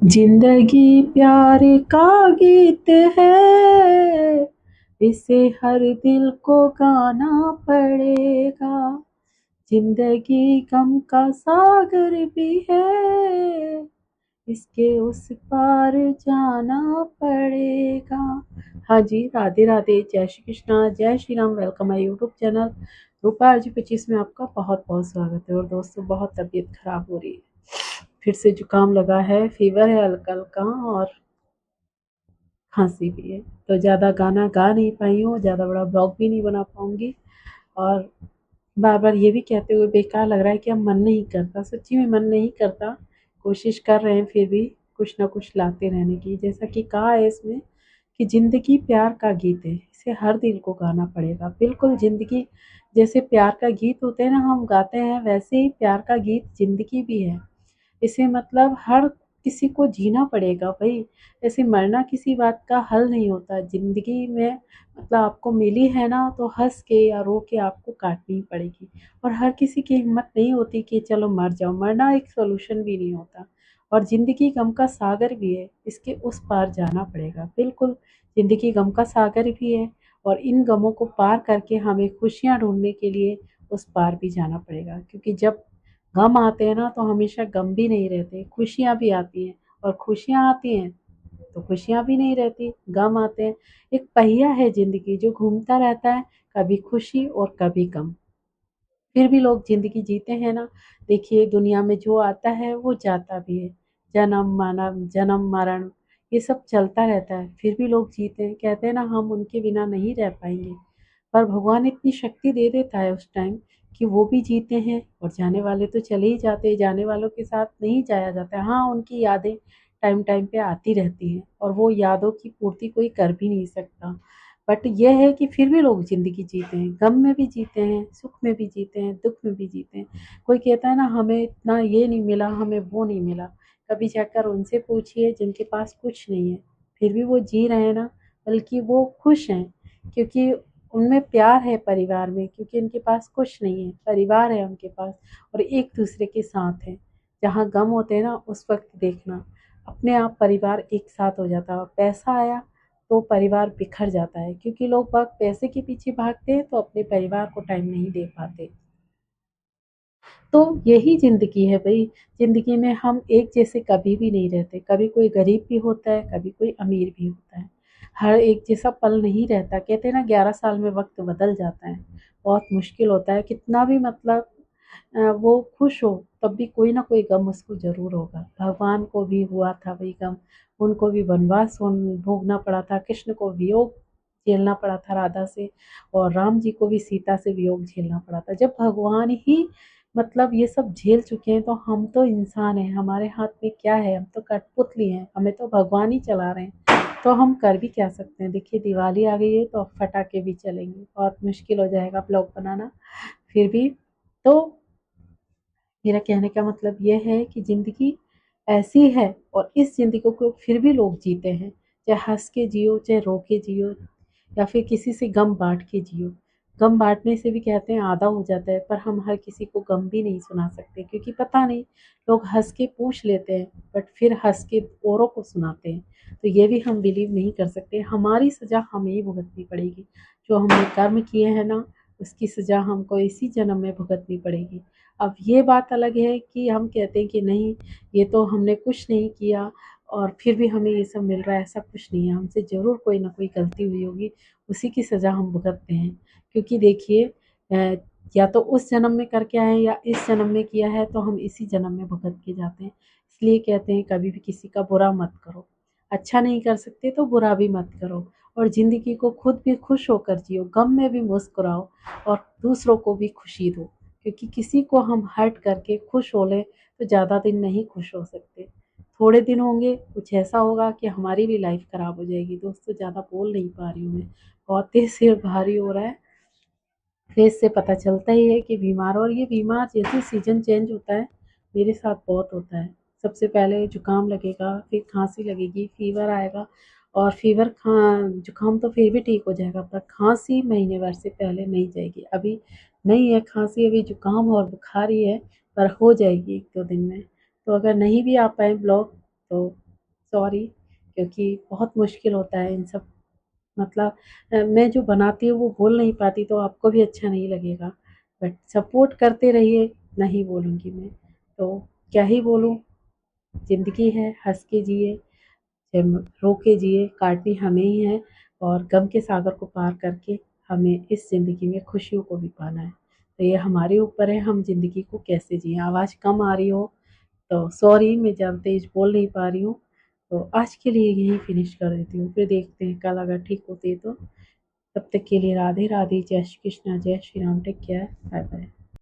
जिंदगी प्यार का गीत है, इसे हर दिल को गाना पड़ेगा। जिंदगी गम का सागर भी है, इसके उस पार जाना पड़ेगा। हाँ जी, राधे राधे, जय श्री कृष्णा, जय Shri Ram. Welcome my YouTube channel Rupa RG 25 में आपका बहुत बहुत स्वागत है। और दोस्तों, बहुत तबीयत खराब हो रही है, फिर से जुकाम लगा है, फीवर है हल्का हल्का, और खांसी भी है। तो ज़्यादा गाना गा नहीं पाई हूँ, ज़्यादा बड़ा ब्लॉग भी नहीं बना पाऊँगी। और बार बार ये भी कहते हुए बेकार लग रहा है कि अब मन नहीं करता, सच्ची में मन नहीं करता। कोशिश कर रहे हैं फिर भी कुछ ना कुछ लाते रहने की। जैसा कि कहा है इसमें कि ज़िंदगी प्यार का गीत है, इसे हर दिल को गाना पड़ेगा। बिल्कुल, ज़िंदगी जैसे प्यार का गीत होते हैं ना, हम गाते हैं, वैसे ही प्यार का गीत ज़िंदगी भी है। इसे मतलब हर किसी को जीना पड़ेगा भाई। ऐसे मरना किसी बात का हल नहीं होता ज़िंदगी में। मतलब आपको मिली है ना, तो हंस के या रो के आपको काटनी ही पड़ेगी। और हर किसी की हिम्मत नहीं होती कि चलो मर जाओ। मरना एक सोल्यूशन भी नहीं होता। और ज़िंदगी गम का सागर भी है, इसके उस पार जाना पड़ेगा। बिल्कुल, ज़िंदगी गम का सागर भी है, और इन गमों को पार करके हमें खुशियाँ ढूंढने के लिए उस पार भी जाना पड़ेगा। क्योंकि जब गम आते हैं ना, तो हमेशा गम भी नहीं रहते, खुशियाँ भी आती हैं। और खुशियाँ आती हैं तो खुशियाँ भी नहीं रहती, गम आते हैं। एक पहिया है ज़िंदगी जो घूमता रहता है, कभी खुशी और कभी गम। फिर भी लोग ज़िंदगी जीते हैं ना। देखिए, दुनिया में जो आता है वो जाता भी है। जन्म मरण ये सब चलता रहता है, फिर भी लोग जीते हैं। कहते हैं ना, हम उनके बिना नहीं रह पाएंगे। पर भगवान इतनी शक्ति दे देता है उस टाइम कि वो भी जीते हैं, और जाने वाले तो चले ही जाते हैं। जाने वालों के साथ नहीं जाया जाता है। हाँ, उनकी यादें टाइम टाइम पे आती रहती हैं, और वो यादों की पूर्ति कोई कर भी नहीं सकता। बट ये है कि फिर भी लोग ज़िंदगी जीते हैं, गम में भी जीते हैं, सुख में भी जीते हैं, दुख में भी जीते हैं। कोई कहता है ना, हमें इतना ये नहीं मिला, हमें वो नहीं मिला। कभी जाकर उनसे पूछिए जिनके पास कुछ नहीं है, फिर भी वो जी रहे हैं ना, बल्कि वो खुश हैं। क्योंकि उनमें प्यार है परिवार में, क्योंकि उनके पास कुछ नहीं है, परिवार है उनके पास, और एक दूसरे के साथ है। जहाँ गम होते हैं ना, उस वक्त देखना अपने आप परिवार एक साथ हो जाता है। और पैसा आया तो परिवार बिखर जाता है, क्योंकि लोग बाग पैसे के पीछे भागते हैं, तो अपने परिवार को टाइम नहीं दे पाते। तो यही ज़िंदगी है भई। ज़िंदगी में हम एक जैसे कभी भी नहीं रहते। कभी कोई गरीब भी होता है, कभी कोई अमीर भी होता है। हर एक जैसा पल नहीं रहता। कहते हैं ना, 11 साल में वक़्त बदल जाता है। बहुत मुश्किल होता है, कितना भी मतलब वो खुश हो, तब भी कोई ना कोई गम उसको ज़रूर होगा। भगवान को भी हुआ था वही गम, उनको भी वनवास भोगना पड़ा था, कृष्ण को वियोग झेलना पड़ा था राधा से, और राम जी को भी सीता से वियोग झेलना पड़ा था। जब भगवान ही मतलब ये सब झेल चुके हैं, तो हम तो इंसान हैं, हमारे हाथ में क्या है? हम तो कठपुतली हैं, हमें तो भगवान ही चला रहे हैं। तो हम कर भी क्या सकते हैं? देखिए, दिवाली आ गई है, तो अब पटाखे भी चलेंगे, बहुत मुश्किल हो जाएगा ब्लॉग बनाना। फिर भी तो मेरा कहने का मतलब ये है कि ज़िंदगी ऐसी है, और इस ज़िंदगी को फिर भी लोग जीते हैं। चाहे हँस के जियो, चाहे रो के जियो, या फिर किसी से गम बाँट के जियो। गम बाँटने से भी कहते हैं आधा हो जाता है, पर हम हर किसी को गम भी नहीं सुना सकते, क्योंकि पता नहीं, लोग हँस के पूछ लेते हैं, बट फिर हँस के औरों को सुनाते हैं। तो ये भी हम बिलीव नहीं कर सकते। हमारी सज़ा हमें ही भुगतनी पड़ेगी। जो हमने कर्म किए हैं ना, उसकी सज़ा हमको इसी जन्म में भुगतनी पड़ेगी। अब ये बात अलग है कि हम कहते हैं कि नहीं, ये तो हमने कुछ नहीं किया और फिर भी हमें ये सब मिल रहा है। ऐसा कुछ नहीं है, हमसे ज़रूर कोई ना कोई गलती हुई होगी, उसी की सज़ा हम भुगतते हैं। क्योंकि देखिए, या तो उस जन्म में करके आए हैं, या इस जन्म में किया है, तो हम इसी जन्म में भुगत के जाते हैं। इसलिए कहते हैं, कभी भी किसी का बुरा मत करो। अच्छा नहीं कर सकते तो बुरा भी मत करो, और ज़िंदगी को खुद भी खुश होकर जियो, गम में भी मुस्कुराओ, और दूसरों को भी खुशी दो। क्योंकि किसी को हम हर्ट करके खुश हो लें, तो ज़्यादा दिन नहीं खुश हो सकते। थोड़े दिन होंगे, कुछ ऐसा होगा कि हमारी भी लाइफ ख़राब हो जाएगी। दोस्तों, ज़्यादा बोल नहीं पा रही हूँ मैं, बहुत तेज़ सिर भारी हो रहा है। फेस से पता चलता ही है कि बीमार, और ये बीमार जैसे सीज़न चेंज होता है, मेरे साथ बहुत होता है। सबसे पहले जुकाम लगेगा, फिर खांसी लगेगी, फीवर आएगा, और फीवर जुकाम तो फिर भी ठीक हो जाएगा, पर खांसी महीने भर से पहले नहीं जाएगी। अभी नहीं है खांसी, अभी जुकाम और बुखार ही है, पर हो जाएगी 1-2 दिन में। तो अगर नहीं भी आ पाए ब्लॉग, तो सॉरी, क्योंकि बहुत मुश्किल होता है इन सब, मतलब मैं जो बनाती हूँ वो बोल नहीं पाती तो आपको भी अच्छा नहीं लगेगा, बट सपोर्ट करते रहिए, नहीं बोलूँगी मैं। तो क्या ही बोलूँ, ज़िंदगी है, हँस के जिए, रो के जिए, काटनी हमें ही है, और गम के सागर को पार करके हमें इस ज़िंदगी में खुशियों को भी पाना है। तो ये हमारे ऊपर है, हम ज़िंदगी को कैसे जिएँ। आवाज़ कम आ रही हो तो सॉरी, मैं ज़्यादा तेज़ बोल नहीं पा रही हूँ। तो आज के लिए यहीं फिनिश कर देती हूँ, फिर देखते हैं कल अगर ठीक होती है तो। तब तक के लिए राधे राधे, जय श्री कृष्णा, जय Shri Ram, take care, bye bye.